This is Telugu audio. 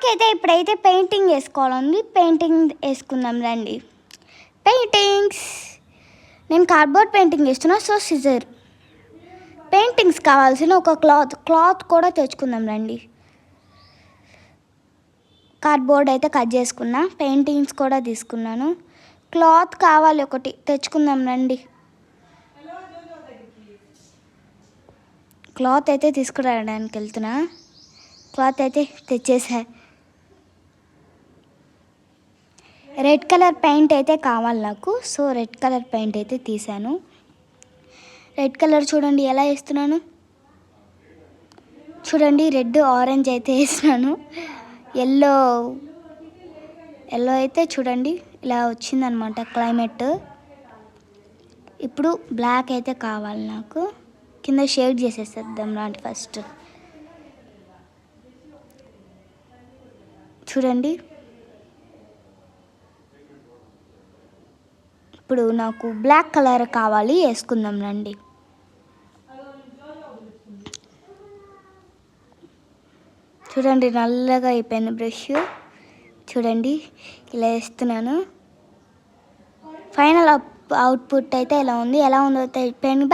నాకైతే ఇప్పుడైతే పెయింటింగ్ వేసుకోవాలండి. పెయింటింగ్ వేసుకుందాం రండి. పెయింటింగ్స్ నేను కార్డ్బోర్డ్ పెయింటింగ్ వేస్తున్నా. సో సిజర్ పెయింటింగ్స్ కావాల్సిన ఒక క్లాత్ కూడా తెచ్చుకుందాం రండి. కార్డ్బోర్డ్ అయితే కట్ చేసుకున్నా, పెయింటింగ్స్ కూడా తీసుకున్నాను. క్లాత్ కావాలి, ఒకటి తెచ్చుకుందాం రండి. క్లాత్ అయితే తీసుకురావడానికి వెళ్తున్నా. క్లాత్ అయితే తెచ్చేసా. రెడ్ కలర్ పెయింట్ అయితే కావాలి నాకు. సో రెడ్ కలర్ పెయింట్ అయితే తీసాను. రెడ్ కలర్ చూడండి ఎలా వేస్తున్నాను. చూడండి రెడ్ ఆరెంజ్ అయితే వేసినాను. ఎల్లో అయితే చూడండి ఇలా వచ్చిందనమాట క్లైమేట్. ఇప్పుడు బ్లాక్ అయితే కావాలి నాకు. కింద షేడ్ చేసేసేద్దాం లాంటి ఫస్ట్. చూడండి ఇప్పుడు నాకు బ్లాక్ కలర్ కావాలి, వేసుకుందాం రండి. చూడండి నల్లగా అయిపోయింది బ్రష్. చూడండి ఇలా వేస్తున్నాను. ఫైనల్ అవుట్పుట్ అయితే ఎలా ఉందో చెప్పండి.